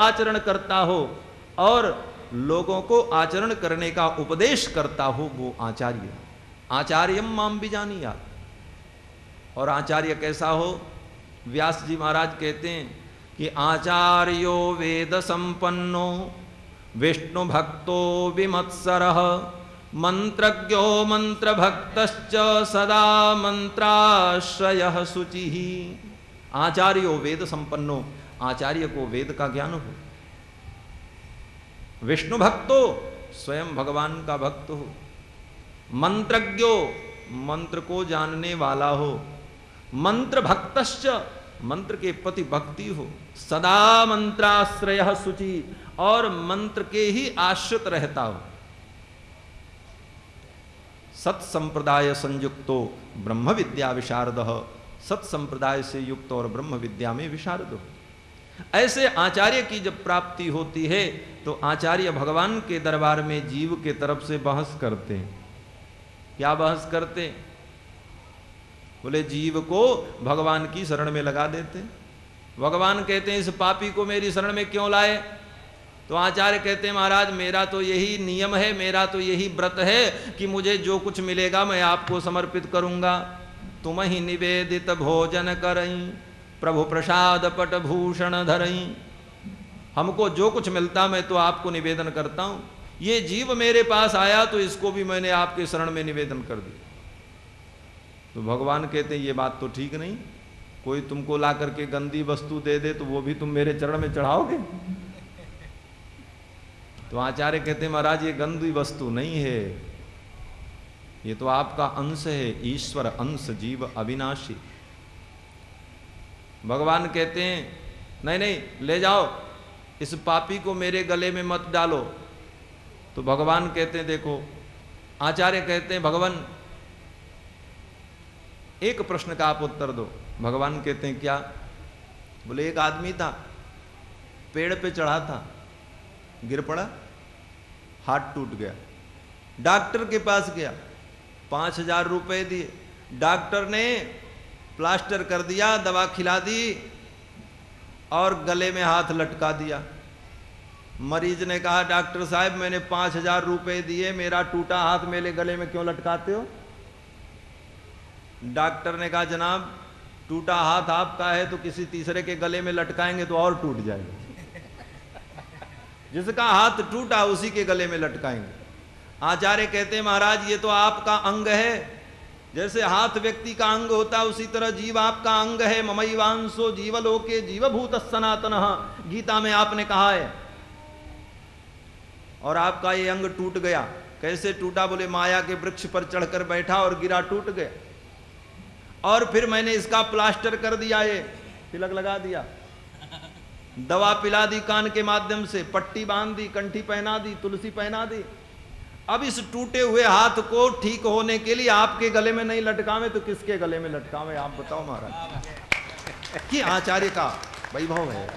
आचरण करता हो और लोगों को आचरण करने का उपदेश करता हो, वो आचार्य। आचार्यम माम बीजानीया। और आचार्य कैसा हो? व्यास जी महाराज कहते हैं कि आचार्यो वेद संपन्नो विष्णु भक्तो विमत्सरः मंत्रज्ञो मंत्र भक्तश्च सदा मंत्राश्रयः शुचिः। आचार्यो वेद संपन्नो, आचार्य को वेद का ज्ञान हो। विष्णु भक्तो, स्वयं भगवान का भक्त हो। मंत्रज्ञो, मंत्र को जानने वाला हो। मंत्र भक्तश्च, मंत्र के प्रति भक्ति हो। सदा मंत्राश्रयः शुचि, और मंत्र के ही आश्रित रहता हो। सत्संप्रदाय संयुक्तो ब्रह्म विद्या विशारदः, सत्संप्रदाय से युक्त और ब्रह्म विद्या में विशारद हो। ऐसे आचार्य की जब प्राप्ति होती है तो आचार्य भगवान के दरबार में जीव के तरफ से बहस करते हैं। क्या बहस करते? बोले जीव को भगवान की शरण में लगा देते। भगवान कहते हैं इस पापी को मेरी शरण में क्यों लाए? तो आचार्य कहते हैं महाराज मेरा तो यही नियम है, मेरा तो यही व्रत है कि मुझे जो कुछ मिलेगा मैं आपको समर्पित करूंगा। तुम ही निवेदित भोजन करई, प्रभु प्रसाद पट भूषण धरई। हमको जो कुछ मिलता मैं तो आपको निवेदन करता हूं। ये जीव मेरे पास आया तो इसको भी मैंने आपके शरण में निवेदन कर दिया। तो भगवान कहते हैं ये बात तो ठीक नहीं। कोई तुमको ला करके गंदी वस्तु दे दे तो वो भी तुम मेरे चरण में चढ़ाओगे? तो आचार्य कहते हैं महाराज ये गंदी वस्तु नहीं है, ये तो आपका अंश है। ईश्वर अंश, जीव अविनाशी। भगवान कहते हैं नहीं नहीं ले जाओ, इस पापी को मेरे गले में मत डालो। तो भगवान कहते हैं देखो, आचार्य कहते हैं भगवान एक प्रश्न का आप उत्तर दो। भगवान कहते हैं क्या? बोले एक आदमी था, पेड़ पे चढ़ा था, गिर पड़ा, हाथ टूट गया। डॉक्टर के पास गया, 5,000 रुपए दिए। डॉक्टर ने प्लास्टर कर दिया, दवा खिला दी और गले में हाथ लटका दिया। मरीज ने कहा डॉक्टर साहब मैंने 5,000 रुपए दिए, मेरा टूटा हाथ मेरे गले में क्यों लटकाते हो? डॉक्टर ने कहा जनाब टूटा हाथ आपका है तो किसी तीसरे के गले में लटकाएंगे तो और टूट जाएगा। जिसका हाथ टूटा उसी के गले में लटकाएंगे। आचार्य कहते हैं महाराज ये तो आपका अंग है। जैसे हाथ व्यक्ति का अंग होता है उसी तरह जीव आपका अंग है। ममैवांसो जीवलोके जीवभूत सनातनः, गीता में आपने कहा है। और आपका ये अंग टूट गया। कैसे टूटा? बोले माया के वृक्ष पर चढ़कर बैठा और गिरा, टूट गया। और फिर मैंने इसका प्लास्टर कर दिया, ये तिलक लगा दिया, दवा पिला दी कान के माध्यम से, पट्टी बांध दी, कंठी पहना दी, तुलसी पहना दी। अब इस टूटे हुए हाथ को ठीक होने के लिए आपके गले में नहीं लटकावे तो किसके गले में लटकावे? आप बताओ महाराज। कि आचार्य का वैभव है।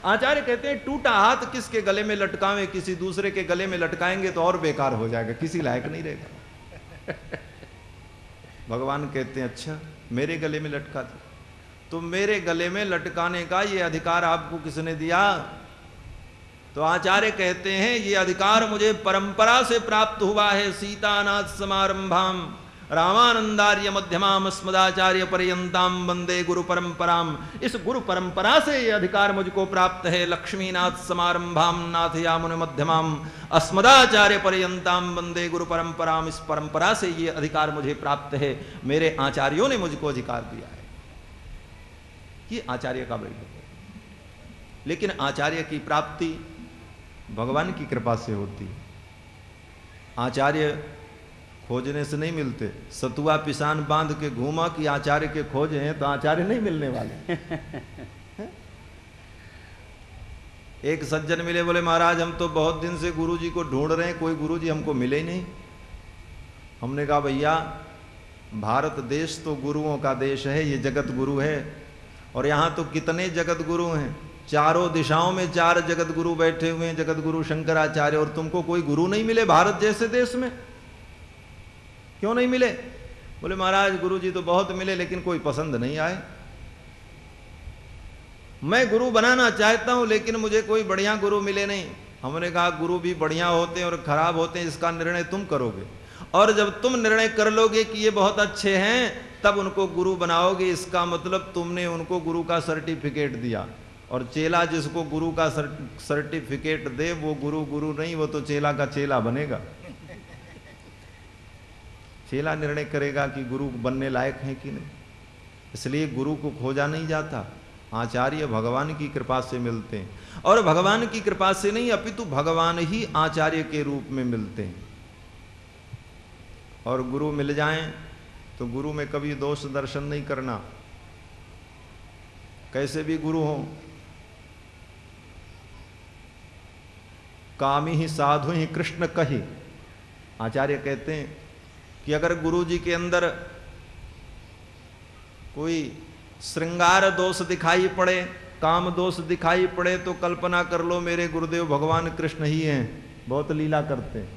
आचार्य कहते हैं टूटा हाथ किसके गले में लटकावे? किसी दूसरे के गले में लटकाएंगे तो और बेकार हो जाएगा, किसी लायक नहीं रहेगा। भगवान कहते हैं अच्छा मेरे गले में लटका दो। तो मेरे गले में लटकाने का ये अधिकार आपको किसने दिया? तो आचार्य कहते हैं ये अधिकार मुझे परंपरा से प्राप्त हुआ है। सीतानाथ समारंभाम रामानंदार्य मध्यमाम अस्मदाचार्य पर्यंताम वंदे गुरु परंपराम। इस गुरु परंपरा से ये अधिकार मुझको प्राप्त है। लक्ष्मीनाथ समारंभाम नाथ यामुन मध्यमाम अस्मदाचार्य पर्यंताम वंदे गुरु परंपराम। इस परंपरा से ये अधिकार मुझे प्राप्त है। मेरे आचार्यों ने मुझको अधिकार दिया है। ये आचार्य का वैभव है। लेकिन आचार्य की प्राप्ति भगवान की कृपा से होती है। आचार्य खोजने से नहीं मिलते। सतुआ पिसान बांध के घूमा कि आचार्य के खोज हैं तो आचार्य नहीं मिलने वाले। एक सज्जन मिले, बोले महाराज हम तो बहुत दिन से गुरुजी को ढूंढ रहे हैं, कोई गुरुजी हमको मिले ही नहीं। हमने कहा भैया भारत देश तो गुरुओं का देश है, ये जगत गुरु है। और यहाँ तो कितने जगत गुरु हैं, चारों दिशाओं में 4 जगत गुरु बैठे हुए हैं, जगत गुरु शंकराचार्य। और तुमको कोई गुरु नहीं मिले भारत जैसे देश में? क्यों नहीं मिले? बोले महाराज गुरुजी तो बहुत मिले लेकिन कोई पसंद नहीं आए। मैं गुरु बनाना चाहता हूं लेकिन मुझे कोई बढ़िया गुरु मिले नहीं। हमने कहा गुरु भी बढ़िया होते हैं और खराब होते हैं, इसका निर्णय तुम करोगे, और जब तुम निर्णय कर लोगे कि ये बहुत अच्छे हैं तब उनको गुरु बनाओगे। इसका मतलब तुमने उनको गुरु का सर्टिफिकेट दिया, और चेला जिसको गुरु का सर्टिफिकेट दे वो गुरु नहीं, वो तो चेला का चेला बनेगा। चेला निर्णय करेगा कि गुरु बनने लायक है कि नहीं। इसलिए गुरु को खोजा नहीं जाता, आचार्य भगवान की कृपा से मिलते हैं, और भगवान की कृपा से नहीं अपितु भगवान ही आचार्य के रूप में मिलते हैं। और गुरु मिल जाएं तो गुरु में कभी दोष दर्शन नहीं करना, कैसे भी गुरु हो। कामी ही साधु ही कृष्ण कही, आचार्य कहते हैं कि अगर गुरु जी के अंदर कोई श्रृंगार दोष दिखाई पड़े, काम दोष दिखाई पड़े, तो कल्पना कर लो मेरे गुरुदेव भगवान कृष्ण ही हैं, बहुत लीला करते हैं।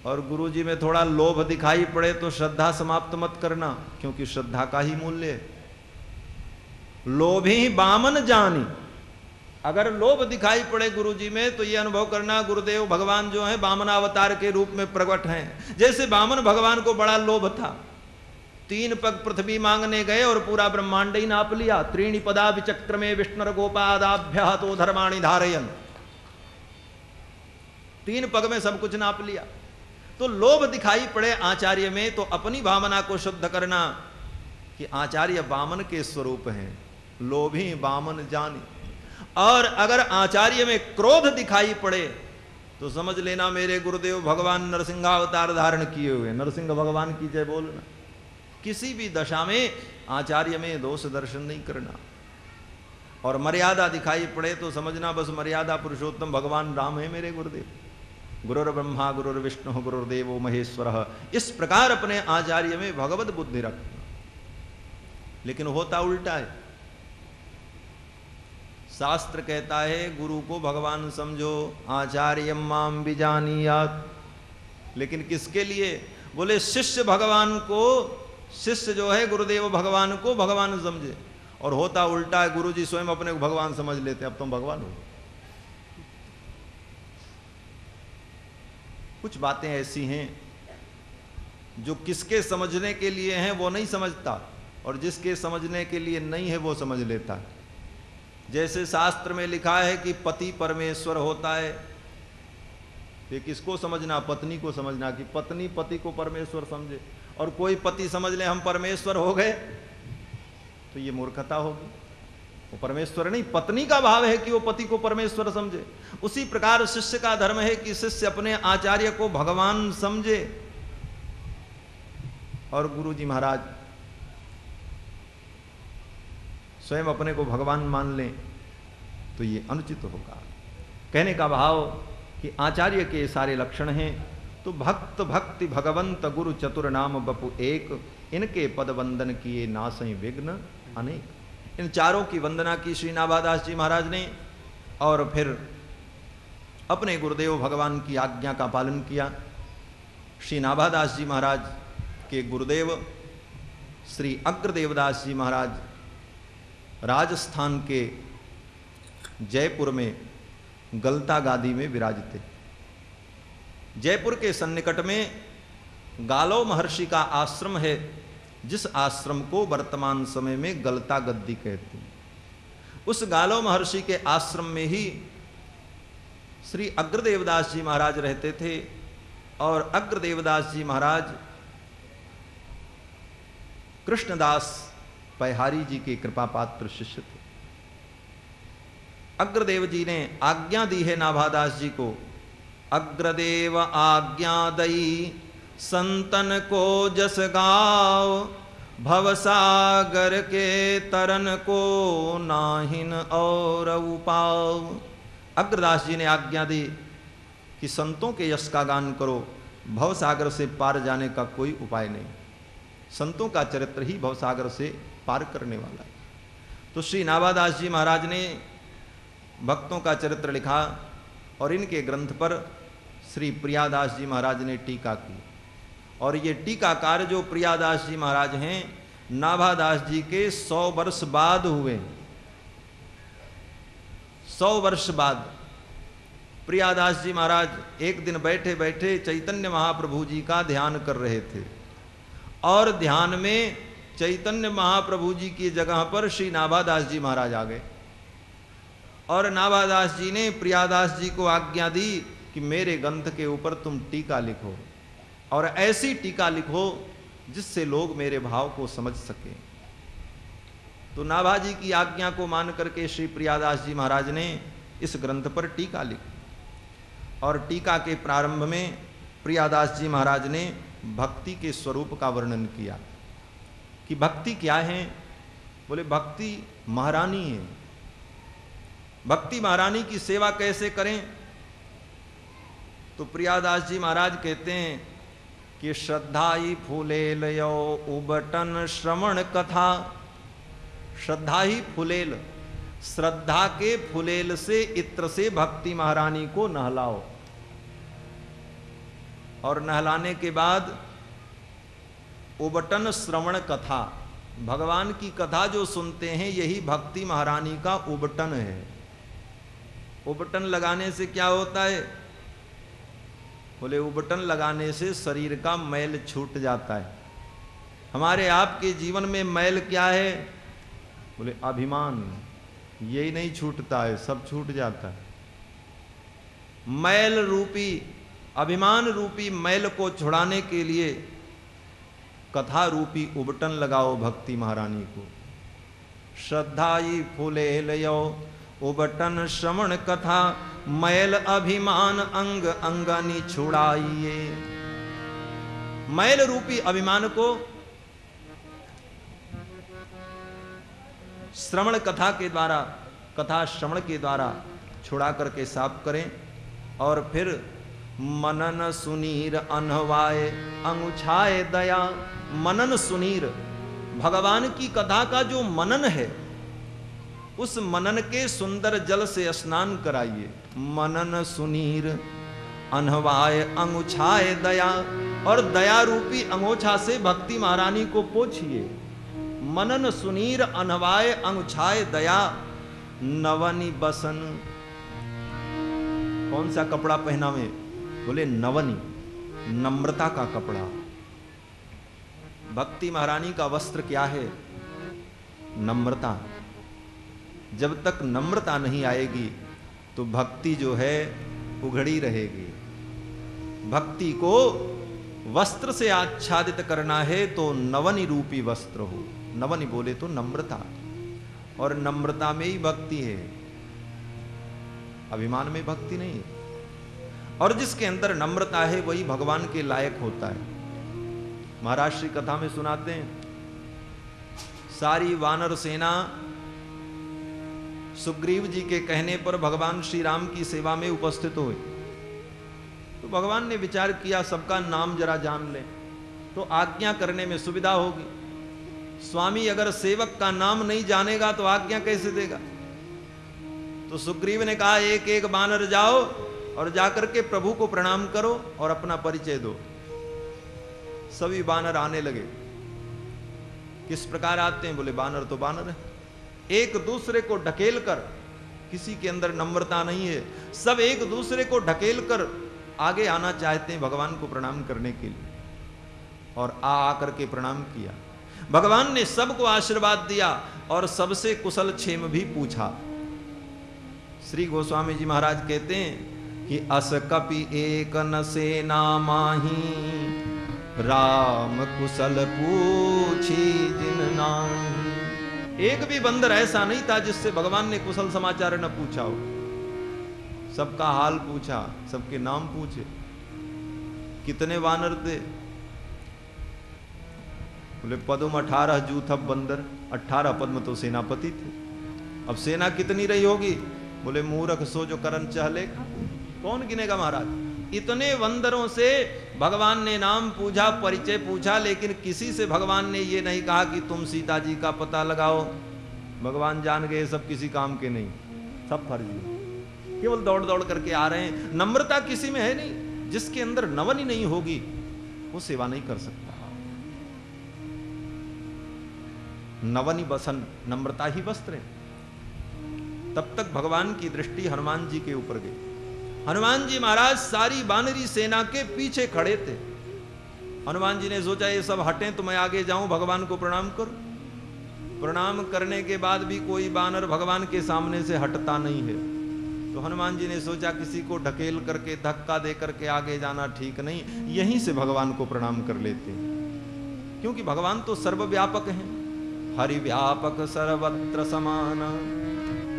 और गुरु जी में थोड़ा लोभ दिखाई पड़े तो श्रद्धा समाप्त मत करना, क्योंकि श्रद्धा का ही मूल्य है। लोभी बामन जानी, अगर लोभ दिखाई पड़े गुरु जी में तो ये अनुभव करना गुरुदेव भगवान जो है बामन अवतार के रूप में प्रकट हैं। जैसे बामन भगवान को बड़ा लोभ था, 3 पग पृथ्वी मांगने गए और पूरा ब्रह्मांड ही नाप लिया। 3 पदा विचक्र में विष्णुर गोपादाभ्या तो धर्माणि धारयन, 3 पग में सब कुछ नाप लिया। तो लोभ दिखाई पड़े आचार्य में तो अपनी भावना को शुद्ध करना कि आचार्य बामन के स्वरूप हैं, लोभी बामन जानी। और अगर आचार्य में क्रोध दिखाई पड़े तो समझ लेना मेरे गुरुदेव भगवान नरसिंहावतार धारण किए हुए, नरसिंह भगवान की जय बोलना। किसी भी दशा में आचार्य में दोष दर्शन नहीं करना। और मर्यादा दिखाई पड़े तो समझना बस मर्यादा पुरुषोत्तम भगवान राम है मेरे गुरुदेव। गुरुर ब्रह्मा गुरुर विष्णु गुरुर्देवो महेश्वर, इस प्रकार अपने आचार्य में भगवत बुद्धि रखना। लेकिन होता उल्टा है। शास्त्र कहता है गुरु को भगवान समझो, आचार्यम माम बिजानीयात, लेकिन किसके लिए? बोले शिष्य भगवान को, शिष्य जो है गुरुदेव भगवान को भगवान समझे। और होता उल्टा है, गुरु जी स्वयं अपने को भगवान समझ लेते, अब तुम भगवान हो। कुछ बातें ऐसी हैं जो किसके समझने के लिए हैं वो नहीं समझता, और जिसके समझने के लिए नहीं है वो समझ लेता है। जैसे शास्त्र में लिखा है कि पति परमेश्वर होता है, ये किसको समझना? पत्नी को समझना कि पत्नी पति को परमेश्वर समझे। और कोई पति समझ ले हम परमेश्वर हो गए तो ये मूर्खता होगी। वो परमेश्वर नहीं, पत्नी का भाव है कि वो पति को परमेश्वर समझे। उसी प्रकार शिष्य का धर्म है कि शिष्य अपने आचार्य को भगवान समझे। और गुरु जी महाराज स्वयं अपने को भगवान मान लें तो ये अनुचित होगा। कहने का भाव कि आचार्य के सारे लक्षण हैं तो भक्त भक्ति भगवंत गुरु चतुर नाम बपु एक, इनके पद वंदन किए नासई विघ्न अनेक। इन चारों की वंदना की श्री नाभादास जी महाराज ने, और फिर अपने गुरुदेव भगवान की आज्ञा का पालन किया। श्री नाभादास जी महाराज के गुरुदेव श्री अग्रदेवदास जी महाराज राजस्थान के जयपुर में गलता गादी में विराजते। जयपुर के सन्निकट में गालो महर्षि का आश्रम है, जिस आश्रम को वर्तमान समय में गलता गद्दी कहते हैं। उस गालो महर्षि के आश्रम में ही श्री अग्रदेवदास जी महाराज रहते थे। और अग्रदेवदास जी महाराज कृष्णदास पैहारी जी के कृपा पात्र शिष्य थे। अग्रदेव जी ने आज्ञा दी है नाभादास जी को, अग्रदेव आज्ञा दई संतन को जस गाओ, भवसागर के तरन को नाहिन और उपाओ। अग्रदास जी ने आज्ञा दी कि संतों के यश का गान करो, भवसागर से पार जाने का कोई उपाय नहीं। संतों का चरित्र ही भवसागर से पार करने वाला है। तो श्री नाभादास जी महाराज ने भक्तों का चरित्र लिखा और इनके ग्रंथ पर श्री प्रियादास जी महाराज ने टीका की। और ये टीकाकार जो प्रियादास जी महाराज हैं, नाभादास जी के 100 वर्ष बाद हुए। 100 वर्ष बाद प्रियादास जी महाराज एक दिन बैठे बैठे चैतन्य महाप्रभु जी का ध्यान कर रहे थे और ध्यान में चैतन्य महाप्रभु जी की जगह पर श्री नाभादास जी महाराज आ गए और नाभादास जी ने प्रियादास जी को आज्ञा दी कि मेरे ग्रंथ के ऊपर तुम टीका लिखो और ऐसी टीका लिखो जिससे लोग मेरे भाव को समझ सके। तो नाभाजी की आज्ञा को मान करके श्री प्रियादास जी महाराज ने इस ग्रंथ पर टीका लिखी और टीका के प्रारंभ में प्रियादास जी महाराज ने भक्ति के स्वरूप का वर्णन किया कि भक्ति क्या है। बोले भक्ति महारानी है। भक्ति महारानी की सेवा कैसे करें? तो प्रियादास जी महाराज कहते हैं कि श्रद्धाई फूलेल यो उबटन श्रवण कथा। श्रद्धा ही फुलेल, श्रद्धा के फुलेल से इत्र से भक्ति महारानी को नहलाओ और नहलाने के बाद उबटन श्रवण कथा, भगवान की कथा जो सुनते हैं यही भक्ति महारानी का उबटन है। उबटन लगाने से क्या होता है? बोले उबटन लगाने से शरीर का मैल छूट जाता है। हमारे आपके जीवन में मैल क्या है? बोले अभिमान। यही नहीं छूटता है, सब छूट जाता है। मैल रूपी, अभिमान रूपी मैल को छुड़ाने के लिए कथा रूपी उबटन लगाओ भक्ति महारानी को। श्रद्धाई फूले लयो उबटन श्रवण कथा, मैल अभिमान अंग अंगनी छुड़ाइए। मैल रूपी अभिमान को श्रवण कथा के द्वारा, कथा श्रवण के द्वारा छुड़ा करके साफ करें और फिर मनन सुनीर अनहवाए अंगुछाए दया। मनन सुनीर, भगवान की कथा का जो मनन है उस मनन के सुंदर जल से स्नान कराइए। मनन सुनीर अनहवाए अंगुछाए दया, और दया रूपी अंगोछा से भक्ति महारानी को पोछिए। मनन सुनीर अनहवाए अंगुछाए दया, नवनी बसन। कौन सा कपड़ा पहना में? बोले नवनी, नम्रता का कपड़ा। भक्ति महारानी का वस्त्र क्या है? नम्रता। जब तक नम्रता नहीं आएगी तो भक्ति जो है उघड़ी रहेगी। भक्ति को वस्त्र से आच्छादित करना है तो नवनी रूपी वस्त्र हो। नवनी बोले तो नम्रता, और नम्रता में ही भक्ति है, अभिमान में भक्ति नहीं है। और जिसके अंदर नम्रता है वही भगवान के लायक होता है। महाराज श्री कथा में सुनाते हैं, सारी वानर सेना सुग्रीव जी के कहने पर भगवान श्री राम की सेवा में उपस्थित हुए। तो भगवान ने विचार किया सबका नाम जरा जान ले तो आज्ञा करने में सुविधा होगी। स्वामी अगर सेवक का नाम नहीं जानेगा तो आज्ञा कैसे देगा? तो सुग्रीव ने कहा एक एक बानर जाओ और जाकर के प्रभु को प्रणाम करो और अपना परिचय दो। सभी बानर आने लगे। किस प्रकार आते हैं? बोले बानर तो बानर है, एक दूसरे को ढकेल कर, किसी के अंदर नम्रता नहीं है, सब एक दूसरे को ढकेल कर आगे आना चाहते हैं भगवान को प्रणाम करने के लिए। और आकर के प्रणाम किया। भगवान ने सबको आशीर्वाद दिया और सबसे कुशल क्षेम भी पूछा। श्री गोस्वामी जी महाराज कहते हैं कि अस कपि एक न सेना माही, राम कुशल पूछी जिन नाही। एक भी बंदर ऐसा नहीं था जिससे भगवान ने कुशल समाचार न पूछा हो। सबका हाल पूछा, सबके नाम पूछे। कितने वानर थे? बोले पद्म 18 जूथब बंदर, 18 पद्म तो सेनापति थे। अब सेना कितनी रही होगी? बोले मूर्ख सो जो करन चहले, कौन गिनेगा महाराज। इतने बंदरों से भगवान ने नाम पूछा, परिचय पूछा, लेकिन किसी से भगवान ने ये नहीं कहा कि तुम सीता जी का पता लगाओ। भगवान जान गए सब किसी काम के नहीं, सब फर्जी, केवल दौड़ दौड़ करके आ रहे हैं। नम्रता किसी में है नहीं। जिसके अंदर नवनी नहीं होगी वो सेवा नहीं कर सकता। नवनी बसन, नम्रता ही वस्त्र है। तब तक भगवान की दृष्टि हनुमान जी के ऊपर गई। हनुमान जी महाराज सारी वानरी सेना के पीछे खड़े थे। हनुमान जी ने सोचा ये सब हटें तो मैं आगे जाऊं, भगवान को प्रणाम करूं। प्रणाम करने के बाद भी कोई वानर भगवान के सामने से हटता नहीं है। तो हनुमान जी ने सोचा किसी को ढकेल करके, धक्का दे करके आगे जाना ठीक नहीं, यहीं से भगवान को प्रणाम कर लेते हैं, क्योंकि भगवान तो सर्वव्यापक हैं। हरि व्यापक सर्वत्र समान,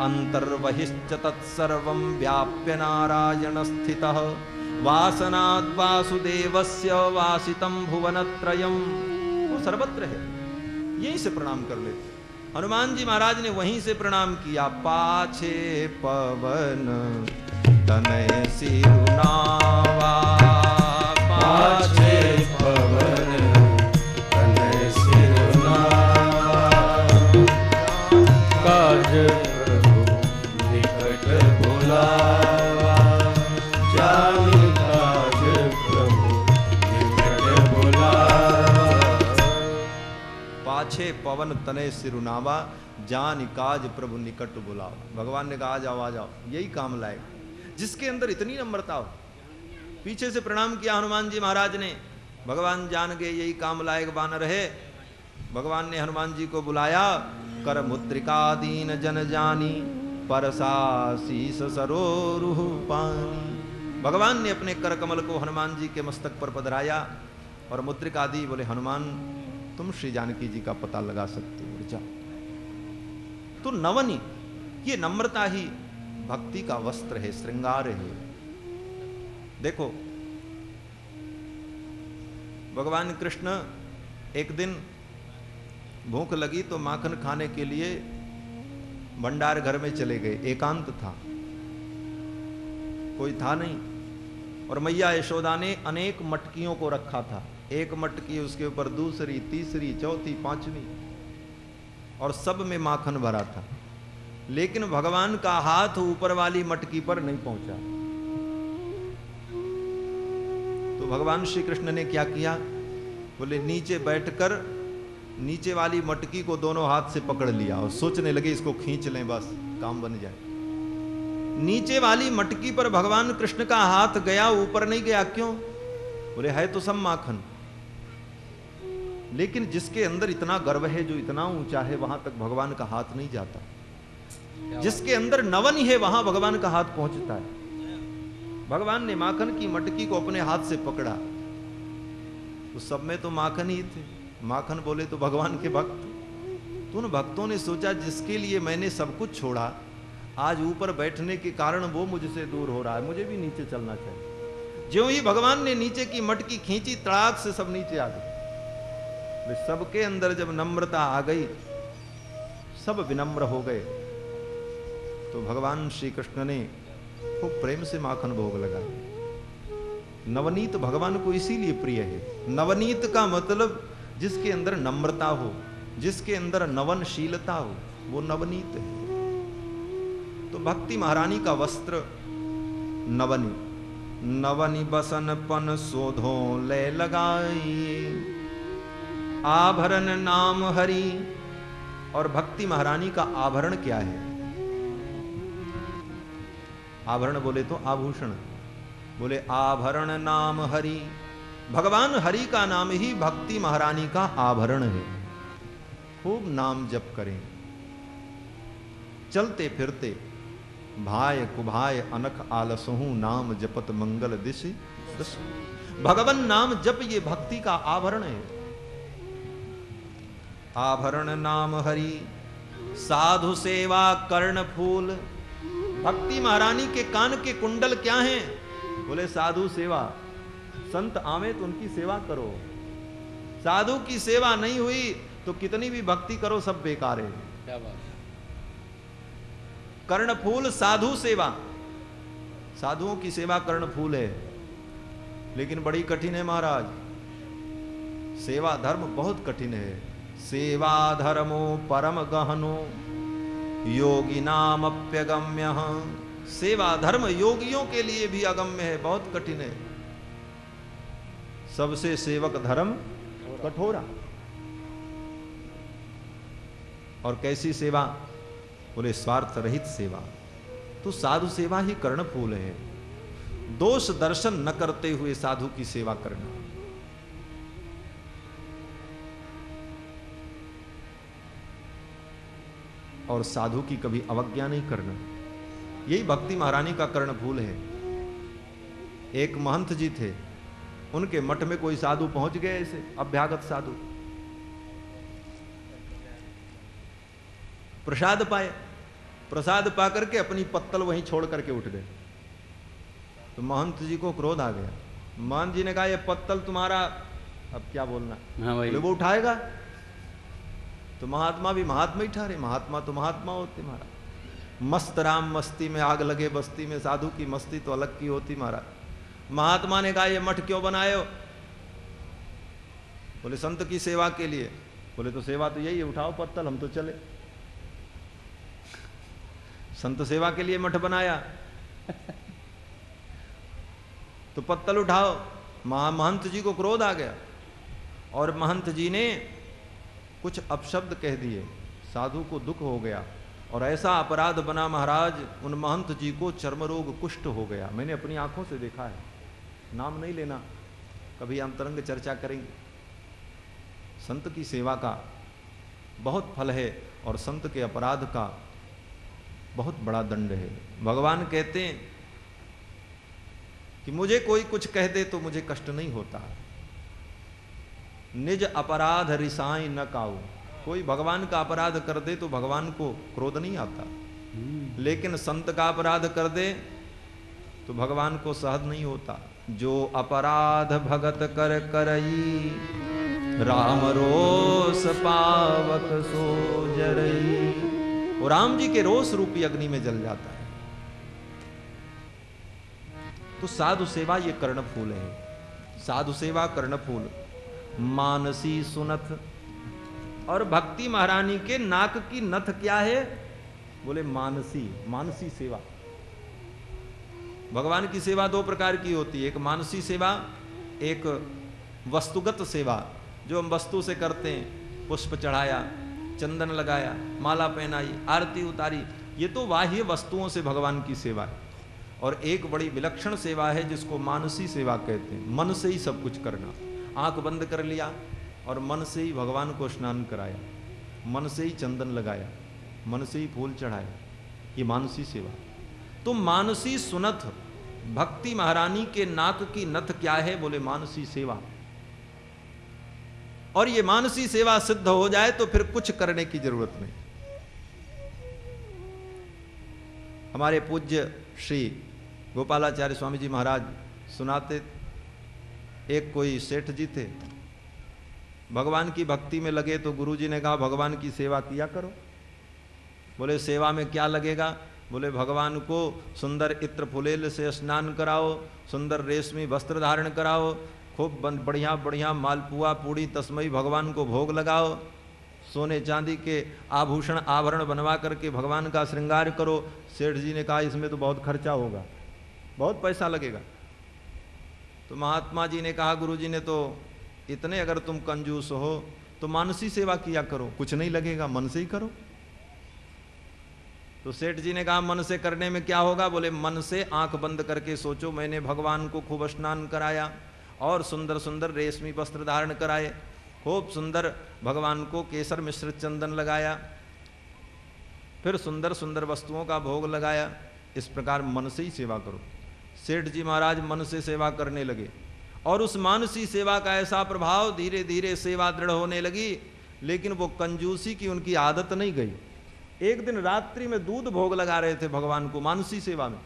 अंतर्बहिश्च तत्सर्वं व्याप्य नारायण स्थितः, वासनाद् वासुदेवस्य वासितं भुवनत्रयम्। वो सर्वत्र है, यहीं से प्रणाम कर लेते। हनुमान जी महाराज ने वहीं से प्रणाम किया। पाछे पवन तनय सिरुनावा, पाछे पवन तनय सिरुनावा, काज प्रभु निकट बुलावा, जानि काज प्रभु निकट बुलावा। पाछे पवन तनय सिरुनावा, जान काज प्रभु निकट बुलावा। भगवान ने कहा आ जाओ आ जाओ, यही काम लाएगा। जिसके अंदर इतनी नम्रता हो। पीछे से प्रणाम किया हनुमान जी महाराज ने। भगवान जान गए यही काम लायक वानर है। भगवान ने हनुमान जी को बुलाया। कर मुद्रिका दीन जन जानी, परसा शीस सरोरुह पानी। भगवान ने अपने कर कमल को हनुमान जी के मस्तक पर पधराया और मुद्रिका दी। बोले हनुमान तुम श्री जानकी जी का पता लगा सकते हो, जाओ। तो नवनी, ये नम्रता ही भक्ति का वस्त्र है, श्रृंगार है। देखो भगवान कृष्ण एक दिन भूख लगी तो माखन खाने के लिए भंडार घर में चले गए। एकांत था, कोई था नहीं, और मैया यशोदा ने अनेक मटकियों को रखा था। एक मटकी, उसके ऊपर दूसरी, तीसरी, चौथी, पांचवी, और सब में माखन भरा था। लेकिन भगवान का हाथ ऊपर वाली मटकी पर नहीं पहुंचा। तो भगवान श्री कृष्ण ने क्या किया? बोले नीचे बैठकर नीचे वाली मटकी को दोनों हाथ से पकड़ लिया और सोचने लगे इसको खींच लें, बस काम बन जाए। नीचे वाली मटकी पर भगवान कृष्ण का हाथ गया, ऊपर नहीं गया। क्यों? बोले है तो सब माखन, लेकिन जिसके अंदर इतना गर्व है, जो इतना ऊंचा है, वहां तक भगवान का हाथ नहीं जाता। जिसके अंदर नवनी है वहां भगवान का हाथ पहुंचता है। भगवान ने माखन की मटकी को अपने हाथ से पकड़ा। उस सब में तो माखन ही थे। माखन बोले तो भगवान के भक्त। तो उन भक्तों ने सोचा जिसके लिए मैंने सब कुछ छोड़ा, आज ऊपर बैठने के कारण वो मुझसे दूर हो रहा है, मुझे भी नीचे चलना चाहिए। ज्यों ही भगवान ने नीचे की मटकी खींची, तड़ाक से सब नीचे आ गए। सबके अंदर जब नम्रता आ गई, सब विनम्र हो गए। तो भगवान श्री कृष्ण ने खूब प्रेम से माखन भोग लगाया। नवनीत भगवान को इसीलिए प्रिय है। नवनीत का मतलब जिसके अंदर नम्रता हो, जिसके अंदर नवनशीलता हो, वो नवनीत है। तो भक्ति महारानी का वस्त्र नवनी। नवनी बसन पन शोधो ले लगाई, आभरण नाम हरि। और भक्ति महारानी का आभरण क्या है? आभरण बोले तो आभूषण। बोले आभरण नाम हरि। भगवान हरि का नाम ही भक्ति महारानी का आभरण है। खूब नाम जप करें, चलते फिरते भाय कुभाय अनख आलसहु, नाम जपत मंगल दिशि। भगवान नाम जप ये भक्ति का आभरण है। आभरण नाम हरि, साधु सेवा कर्ण फूल। भक्ति महारानी के कान के कुंडल क्या हैं? बोले साधु सेवा। संत आवे तो उनकी सेवा करो। साधु की सेवा नहीं हुई तो कितनी भी भक्ति करो, सब बेकार है। क्या बात है? कर्णफूल साधु सेवा। साधुओं की सेवा कर्णफूल है, लेकिन बड़ी कठिन है महाराज। सेवा धर्म बहुत कठिन है। सेवा धर्मो परम गहनो, योगी नाम अप्यगम्य। सेवा धर्म योगियों के लिए भी अगम्य है, बहुत कठिन है। सबसे सेवक धर्म कठोरा। और कैसी सेवा? बोले स्वार्थ रहित सेवा। तो साधु सेवा ही कर्णफूल है। दोष दर्शन न करते हुए साधु की सेवा करना। और साधु की कभी अवज्ञा नहीं करना, यही भक्ति महारानी का कर्णफूल है। एक महंत जी थे, उनके मठ में कोई साधु पहुंच गए, ऐसे अभ्यागत साधु, प्रसाद पाए, प्रसाद पा करके अपनी पत्तल वहीं छोड़ करके उठ गए। तो महंत जी को क्रोध आ गया। महंत जी ने कहा, ये पत्तल तुम्हारा, अब क्या बोलना, बोले वो उठाएगा? तो महात्मा भी महात्मा ही ठहरे, महात्मा तो महात्मा होते महाराज। मस्त राम मस्ती में आग लगे बस्ती में, साधु की मस्ती तो अलग की होती महाराज। महात्मा ने कहा, ये मठ क्यों बनाए हो? बोले संत की सेवा के लिए। बोले तो सेवा तो यही है, उठाओ पत्तल, हम तो चले। संत सेवा के लिए मठ बनाया तो पत्तल उठाओ। महंत जी को क्रोध आ गया और महंत जी ने कुछ अपशब्द कह दिए, साधु को दुख हो गया और ऐसा अपराध बना महाराज, उन महंत जी को चर्मरोग कुष्ठ हो गया। मैंने अपनी आंखों से देखा है, नाम नहीं लेना, कभी अंतरंग चर्चा करेंगे। संत की सेवा का बहुत फल है और संत के अपराध का बहुत बड़ा दंड है। भगवान कहते हैं कि मुझे कोई कुछ कह दे तो मुझे कष्ट नहीं होता, निज अपराध रिसाई न काऊ। कोई भगवान का अपराध कर दे तो भगवान को क्रोध नहीं आता, लेकिन संत का अपराध कर दे तो भगवान को सहन नहीं होता। जो अपराध भगत कर करई, राम रोष पावक सो जरई। वो राम जी के रोष रूपी अग्नि में जल जाता है। तो साधु सेवा ये कर्णफूल है, साधु सेवा कर्णफूल। मानसी सुनथ, और भक्ति महारानी के नाक की नथ क्या है? बोले मानसी, मानसी सेवा। भगवान की सेवा दो प्रकार की होती है, एक मानसी सेवा, एक वस्तुगत सेवा जो हम वस्तु से करते हैं। पुष्प चढ़ाया, चंदन लगाया, माला पहनाई, आरती उतारी, ये तो बाह्य वस्तुओं से भगवान की सेवा है। और एक बड़ी विलक्षण सेवा है जिसको मानसी सेवा कहते हैं, मन से ही सब कुछ करना। आंख बंद कर लिया और मन से ही भगवान को स्नान कराया, मन से ही चंदन लगाया, मन से ही फूल चढ़ाया, ये मानसी सेवा। तो मानसी सुनथ, भक्ति महारानी के नाक की नथ क्या है? बोले मानसी सेवा। और ये मानसी सेवा सिद्ध हो जाए तो फिर कुछ करने की जरूरत नहीं। हमारे पूज्य श्री गोपालाचार्य स्वामी जी महाराज सुनाते, एक कोई सेठ जी थे, भगवान की भक्ति में लगे तो गुरुजी ने कहा भगवान की सेवा किया करो। बोले सेवा में क्या लगेगा? बोले भगवान को सुंदर इत्र फुलेल से स्नान कराओ, सुंदर रेशमी वस्त्र धारण कराओ, खूब बढ़िया बढ़िया मालपुआ पूड़ी तस्मई भगवान को भोग लगाओ, सोने चांदी के आभूषण आभरण बनवा करके भगवान का श्रृंगार करो। सेठ जी ने कहा इसमें तो बहुत खर्चा होगा, बहुत पैसा लगेगा। तो महात्मा जी ने कहा गुरुजी ने तो इतने, अगर तुम कंजूस हो तो मानसी सेवा किया करो, कुछ नहीं लगेगा, मन से ही करो। तो सेठ जी ने कहा मन से करने में क्या होगा? बोले मन से आंख बंद करके सोचो, मैंने भगवान को खूब स्नान कराया और सुंदर सुंदर रेशमी वस्त्र धारण कराए, खूब सुंदर भगवान को केसर मिश्रित चंदन लगाया, फिर सुंदर सुंदर वस्तुओं का भोग लगाया। इस प्रकार मन से ही सेवा करो। सेठ जी महाराज मन से सेवा करने लगे और उस मानसी सेवा का ऐसा प्रभाव, धीरे धीरे सेवा दृढ़ होने लगी। लेकिन वो कंजूसी की उनकी आदत नहीं गई। एक दिन रात्रि में दूध भोग लगा रहे थे भगवान को मानसी सेवा में।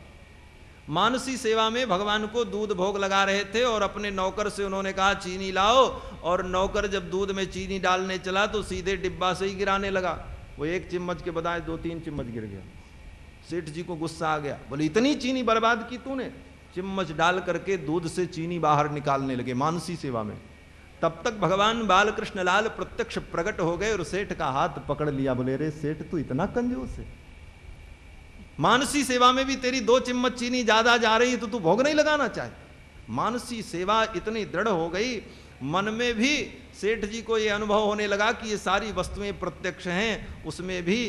मानसी सेवा में भगवान को दूध भोग लगा रहे थे और अपने नौकर से उन्होंने कहा चीनी लाओ, और नौकर जब दूध में चीनी डालने चला तो सीधे डिब्बा से ही गिराने लगा। वो एक चम्मच के बजाय 2-3 चम्मच गिर गया। सेठ जी को गुस्सा आ गया, बोले इतनी चीनी बर्बाद की तूने? चम्मच डाल करके दूध से चीनी बाहर निकालने लगे मानसी सेवा में। तब तक भगवान बालकृष्ण लाल प्रत्यक्ष प्रकट हो गए और सेठ का हाथ पकड़ लिया। बोले रे सेठ तू इतना कंजूस है, मानसी सेवा में भी तेरी 2 चम्मच चीनी ज्यादा जा रही तो तू भोग नहीं लगाना चाहे? मानसी सेवा इतनी दृढ़ हो गई मन में भी सेठ जी को ये अनुभव होने लगा कि ये सारी वस्तुएं प्रत्यक्ष हैं, उसमें भी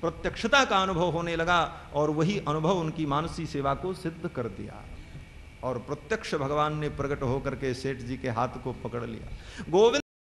प्रत्यक्षता का अनुभव होने लगा और वही अनुभव उनकी मानसी सेवा को सिद्ध कर दिया और प्रत्यक्ष भगवान ने प्रकट होकर के सेठ जी के हाथ को पकड़ लिया। गोविंद